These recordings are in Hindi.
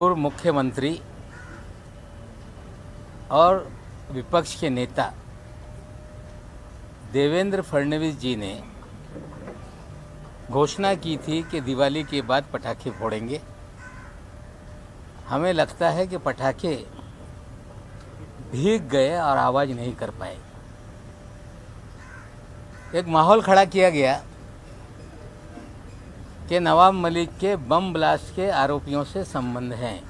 पूर्व मुख्यमंत्री और विपक्ष के नेता देवेंद्र फडणवीस जी ने घोषणा की थी कि दिवाली के बाद पटाखे फोड़ेंगे। हमें लगता है कि पटाखे भीग गए और आवाज़ नहीं कर पाए। एक माहौल खड़ा किया गया कि नवाब मलिक के बम ब्लास्ट के आरोपियों से संबंध हैं।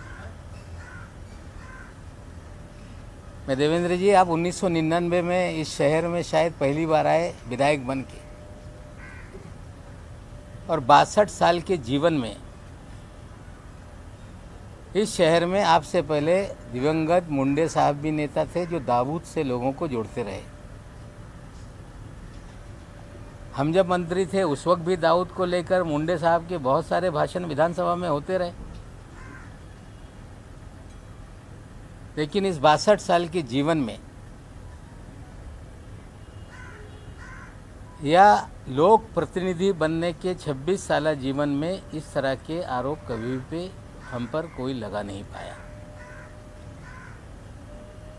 मैं देवेंद्र जी, आप 1999 में इस शहर में शायद पहली बार आए विधायक बन के, और 62 साल के जीवन में इस शहर में आपसे पहले दिवंगत मुंडे साहब भी नेता थे जो दाऊद से लोगों को जोड़ते रहे। हम जब मंत्री थे उस वक्त भी दाऊद को लेकर मुंडे साहब के बहुत सारे भाषण विधानसभा में होते रहे। लेकिन इस 62 साल के जीवन में या लोक प्रतिनिधि बनने के 26 साल जीवन में इस तरह के आरोप कभी भी हम पर कोई लगा नहीं पाया।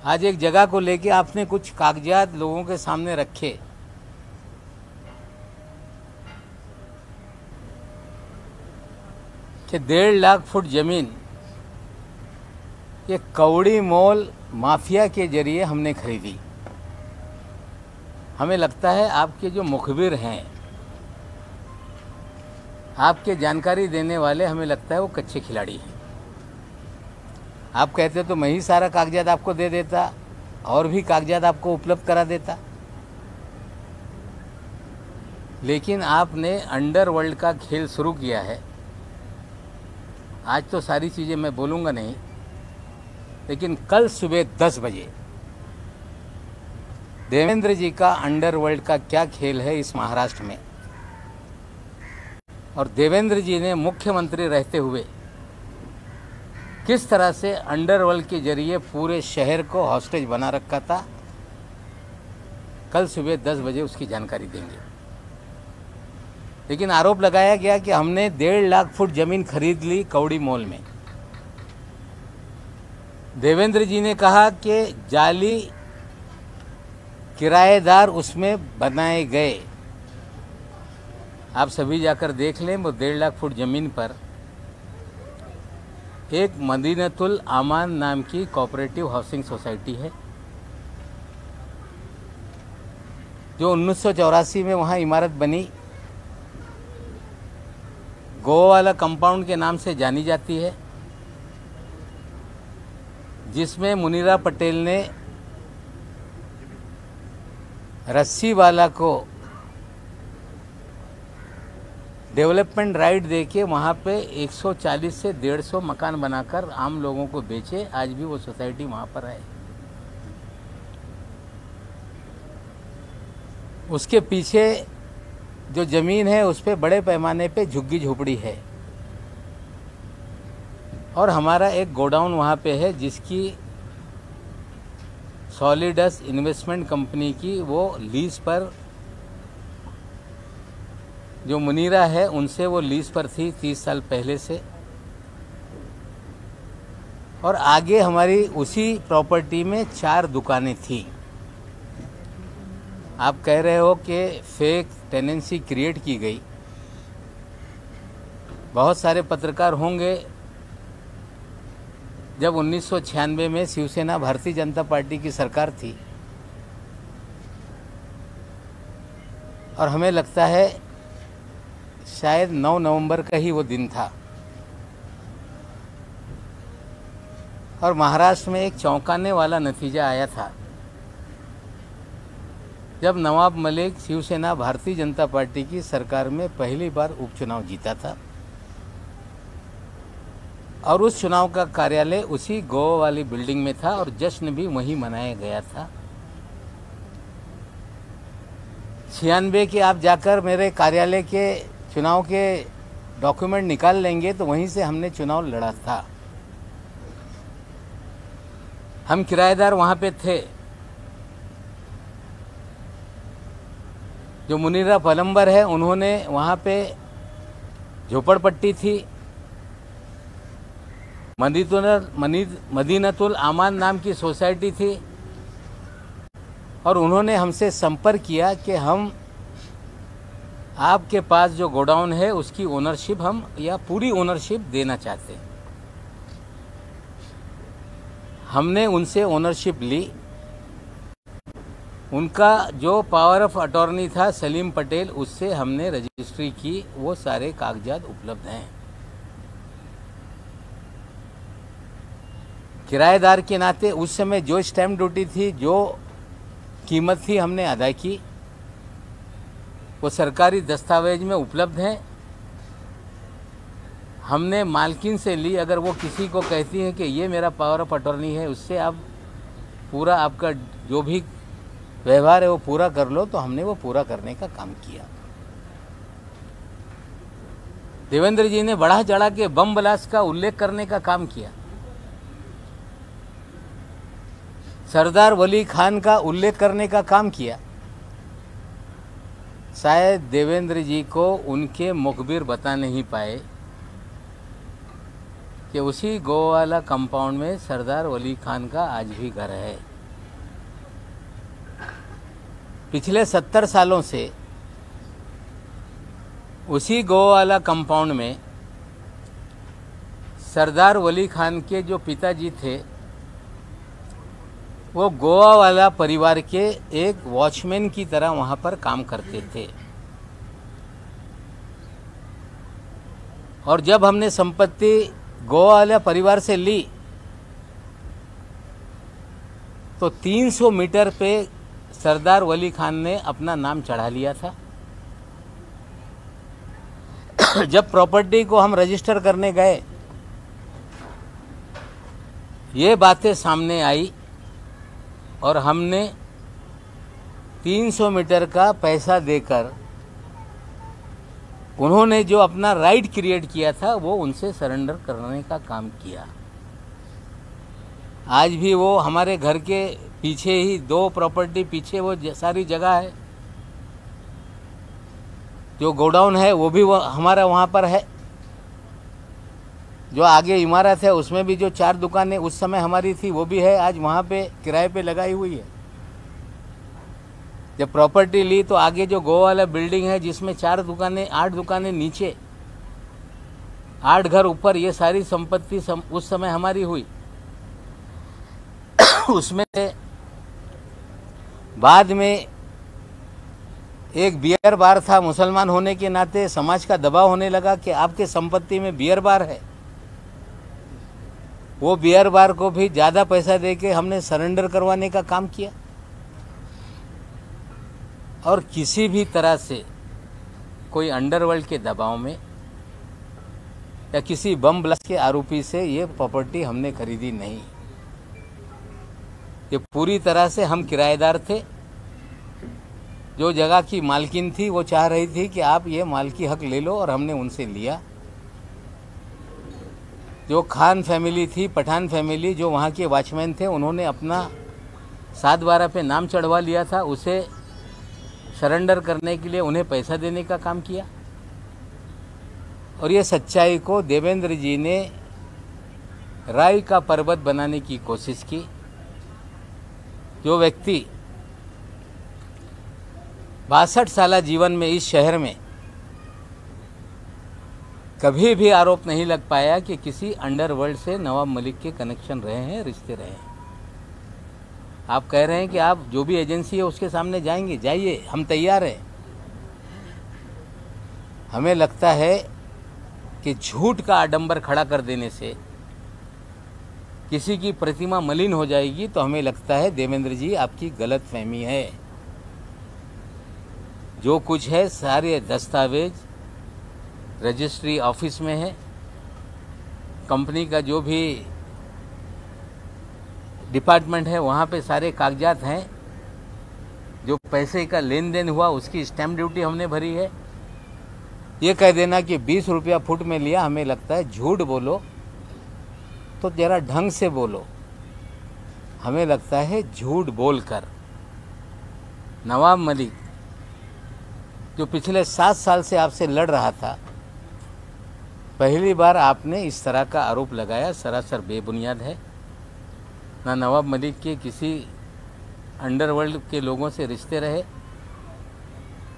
आज एक जगह को लेके आपने कुछ कागजात लोगों के सामने रखे, कि 1.5 लाख फुट जमीन ये कौड़ी मोल माफिया के जरिए हमने खरीदी। हमें लगता है आपके जो मुखबिर हैं, आपके जानकारी देने वाले, हमें लगता है वो कच्चे खिलाड़ी हैं। आप कहते तो मैं ही सारा कागजात आपको दे देता और भी कागजात आपको उपलब्ध करा देता। लेकिन आपने अंडरवर्ल्ड का खेल शुरू किया है। आज तो सारी चीज़ें मैं बोलूँगा नहीं, लेकिन कल सुबह 10 बजे देवेंद्र जी का अंडरवर्ल्ड का क्या खेल है इस महाराष्ट्र में, और देवेंद्र जी ने मुख्यमंत्री रहते हुए किस तरह से अंडरवर्ल्ड के जरिए पूरे शहर को हॉस्टेज बना रखा था, कल सुबह 10 बजे उसकी जानकारी देंगे। लेकिन आरोप लगाया गया कि हमने 1.5 लाख फुट जमीन खरीद ली कौड़ी मोल में। देवेंद्र जी ने कहा कि जाली किराएदार उसमें बनाए गए। आप सभी जाकर देख लें, वो 1.5 लाख फुट जमीन पर एक मदीनतुल आमान नाम की कोऑपरेटिव हाउसिंग सोसाइटी है, जो 1984 में वहाँ इमारत बनी, गोवा वाला कंपाउंड के नाम से जानी जाती है, जिसमें मुनीरा पटेल ने रस्सी वाला को डेवलपमेंट राइट देके वहाँ पे 140 से 150 मकान बनाकर आम लोगों को बेचे। आज भी वो सोसाइटी वहाँ पर है। उसके पीछे जो ज़मीन है उस पे बड़े पैमाने पे झुग्गी झोपड़ी है, और हमारा एक गोडाउन वहाँ पे है जिसकी सॉलिडस इन्वेस्टमेंट कंपनी की वो लीज पर, जो मुनीरा है उनसे वो लीज पर थी 30 साल पहले से। और आगे हमारी उसी प्रॉपर्टी में 4 दुकानें थी। आप कह रहे हो कि फेक टेनेंसी क्रिएट की गई। बहुत सारे पत्रकार होंगे, जब 1996 में शिवसेना भारतीय जनता पार्टी की सरकार थी, और हमें लगता है शायद 9 नवंबर का ही वो दिन था, और महाराष्ट्र में एक चौंकाने वाला नतीजा आया था जब नवाब मलिक शिवसेना भारतीय जनता पार्टी की सरकार में पहली बार उपचुनाव जीता था, और उस चुनाव का कार्यालय उसी गोवा वाली बिल्डिंग में था और जश्न भी वहीं मनाया गया था। 96 के आप जाकर मेरे कार्यालय के चुनाव के डॉक्यूमेंट निकाल लेंगे तो वहीं से हमने चुनाव लड़ा था। हम किराएदार वहाँ पे थे। जो मुनीरा पलम्बर है उन्होंने वहाँ पे झोपड़पट्टी थी, मदीनतुल आमान नाम की सोसाइटी थी और उन्होंने हमसे संपर्क किया कि हम आपके पास जो गोडाउन है उसकी ओनरशिप हम या पूरी ओनरशिप देना चाहते हैं। हमने उनसे ओनरशिप ली। उनका जो पावर ऑफ अटॉर्नी था सलीम पटेल, उससे हमने रजिस्ट्री की। वो सारे कागजात उपलब्ध हैं। किराएदार के नाते उस समय जो स्टैम्प ड्यूटी थी, जो कीमत थी, हमने अदा की। वो सरकारी दस्तावेज में उपलब्ध हैं। हमने मालकिन से ली। अगर वो किसी को कहती हैं कि ये मेरा पावर ऑफ अटॉर्नी है, उससे आप पूरा आपका जो भी व्यवहार है वो पूरा कर लो, तो हमने वो पूरा करने का काम किया। देवेंद्र जी ने बढ़ा चढ़ा के बम ब्लास्ट का उल्लेख करने का काम किया। सरदार वली खान का उल्लेख करने का काम किया। शायद देवेंद्र जी को उनके मुखबिर बता नहीं पाए कि उसी गोवाला कंपाउंड में सरदार वली खान का आज भी घर है। पिछले 70 सालों से उसी गोवाला कंपाउंड में सरदार वली खान के जो पिताजी थे, वो गोवा वाला परिवार के एक वॉचमैन की तरह वहां पर काम करते थे। और जब हमने संपत्ति गोवा वाला परिवार से ली तो 300 मीटर पे सरदार वली खान ने अपना नाम चढ़ा लिया था। जब प्रॉपर्टी को हम रजिस्टर करने गए, ये बातें सामने आई और हमने 300 मीटर का पैसा देकर उन्होंने जो अपना राइट क्रिएट किया था वो उनसे सरेंडर करने का काम किया। आज भी वो हमारे घर के पीछे ही 2 प्रॉपर्टी पीछे वो सारी जगह है। जो गोडाउन है वो भी हमारा वहाँ पर है। जो आगे इमारत है उसमें भी जो 4 दुकानें उस समय हमारी थी वो भी है, आज वहाँ पे किराए पे लगाई हुई है। जब प्रॉपर्टी ली तो आगे जो गोवा वाला बिल्डिंग है जिसमें 4 दुकानें, 8 दुकानें नीचे, 8 घर ऊपर, ये सारी संपत्ति उस समय हमारी हुई। उसमें बाद में एक बियर बार था। मुसलमान होने के नाते समाज का दबाव होने लगा कि आपके संपत्ति में बियर बार है। वो बियर बार को भी ज़्यादा पैसा देके हमने सरेंडर करवाने का काम किया। और किसी भी तरह से कोई अंडरवर्ल्ड के दबाव में या किसी बम ब्लास्ट के आरोपी से ये प्रॉपर्टी हमने खरीदी नहीं। ये पूरी तरह से हम किराएदार थे। जो जगह की मालकिन थी वो चाह रही थी कि आप ये मालकी हक ले लो, और हमने उनसे लिया। जो खान फैमिली थी, पठान फैमिली, जो वहाँ के वॉचमैन थे, उन्होंने अपना 7/12 पे नाम चढ़वा लिया था। उसे सरेंडर करने के लिए उन्हें पैसा देने का काम किया। और ये सच्चाई को देवेंद्र जी ने राई का पर्वत बनाने की कोशिश की। जो व्यक्ति 62 साल जीवन में इस शहर में कभी भी आरोप नहीं लग पाया कि किसी अंडरवर्ल्ड से नवाब मलिक के कनेक्शन रहे हैं, रिश्ते रहे हैं। आप कह रहे हैं कि आप जो भी एजेंसी है उसके सामने जाएंगे, जाइए, हम तैयार हैं। हमें लगता है कि झूठ का आडंबर खड़ा कर देने से किसी की प्रतिमा मलिन हो जाएगी, तो हमें लगता है देवेंद्र जी आपकी गलतफहमी है। जो कुछ है सारे दस्तावेज रजिस्ट्री ऑफिस में है। कंपनी का जो भी डिपार्टमेंट है वहाँ पे सारे कागजात हैं। जो पैसे का लेन देन हुआ उसकी स्टैम्प ड्यूटी हमने भरी है। ये कह देना कि 20 रुपया फुट में लिया, हमें लगता है झूठ बोलो तो जरा ढंग से बोलो। हमें लगता है झूठ बोलकर नवाब मलिक, जो पिछले 7 साल से आपसे लड़ रहा था, पहली बार आपने इस तरह का आरोप लगाया, सरासर बेबुनियाद है। ना नवाब मलिक के किसी अंडरवर्ल्ड के लोगों से रिश्ते रहे,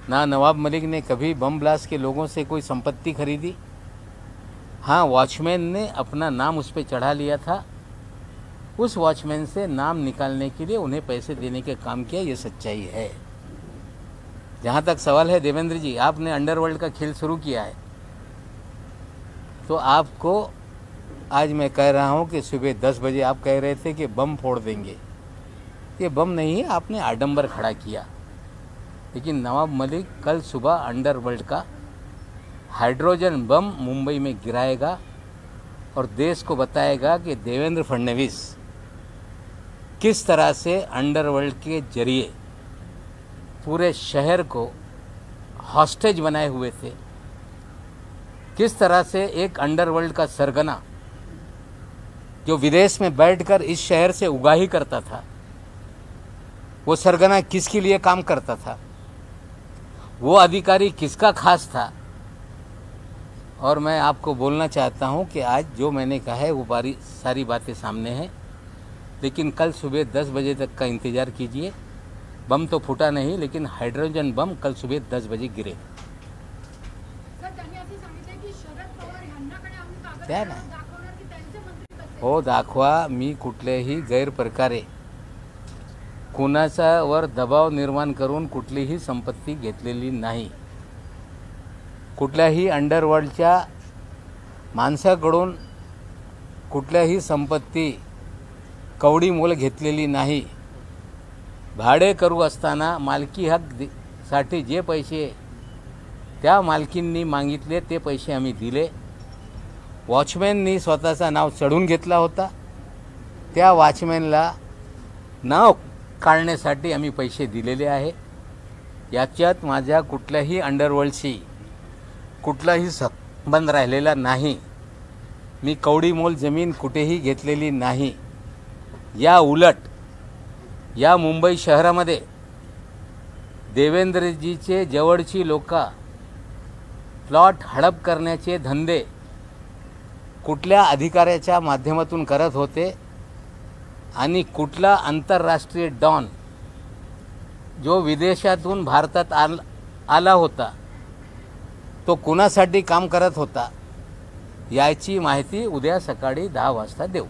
ना नवाब मलिक ने कभी बम ब्लास्ट के लोगों से कोई संपत्ति खरीदी। हाँ, वॉचमैन ने अपना नाम उस पर चढ़ा लिया था, उस वॉचमैन से नाम निकालने के लिए उन्हें पैसे देने का काम किया, ये सच्चाई है। जहाँ तक सवाल है देवेंद्र जी, आपने अंडरवर्ल्ड का खेल शुरू किया है, तो आपको आज मैं कह रहा हूँ कि सुबह 10 बजे आप कह रहे थे कि बम फोड़ देंगे। ये बम नहीं है, आपने आडंबर खड़ा किया। लेकिन नवाब मलिक कल सुबह अंडरवर्ल्ड का हाइड्रोजन बम मुंबई में गिराएगा और देश को बताएगा कि देवेंद्र फडणवीस किस तरह से अंडरवर्ल्ड के जरिए पूरे शहर को हॉस्टेज बनाए हुए थे, किस तरह से एक अंडरवर्ल्ड का सरगना जो विदेश में बैठकर इस शहर से उगाही करता था, वो सरगना किसके लिए काम करता था, वो अधिकारी किसका खास था। और मैं आपको बोलना चाहता हूं कि आज जो मैंने कहा है वो सारी बातें सामने हैं, लेकिन कल सुबह 10 बजे तक का इंतज़ार कीजिए। बम तो फूटा नहीं, लेकिन हाइड्रोजन बम कल सुबह 10 बजे गिरे। त्या ना हो दाखवा, मी कुठल्याही गैरप्रकारे कुणाचा वर दबाव निर्माण करून कुठलीही संपत्ती घेतलेली नाही, कुठल्याही अंडरवर्ल्डच्या माणसाकडून कुठल्याही संपत्ती कवडी मोल घेतलेली नाही। भाडे करू असताना मालकी हक साठी जे पैसे त्या मालकींनी मागितले ते पैसे आम्ही दिले। वॉचमॅननी स्वतःचा नाव चढून घेतला होता, त्या वॉचमॅनला नाव काढण्यासाठी आम्ही पैसे दिलेले आहे। याच्यात माझ्या कुठल्याही अंडरवर्ल्डशी कुठलाही संबंध राहिलेला नाही। मी कवडी मोल जमीन कुठेही घेतलेली नाही। या उलट या मुंबई शहरामध्ये देवेंद्रजीचे जवळची लोक प्लॉट हडप करण्याचे धंदे कुठल्या अधिकाऱ्याच्या माध्यमातून करत होते आणि कुठला आंतरराष्ट्रीय डॉन जो विदेशातून भारतात आला होता तो कुणासाठी काम करत होता, याची माहिती उद्या सकाळी 10 वाजता देऊ।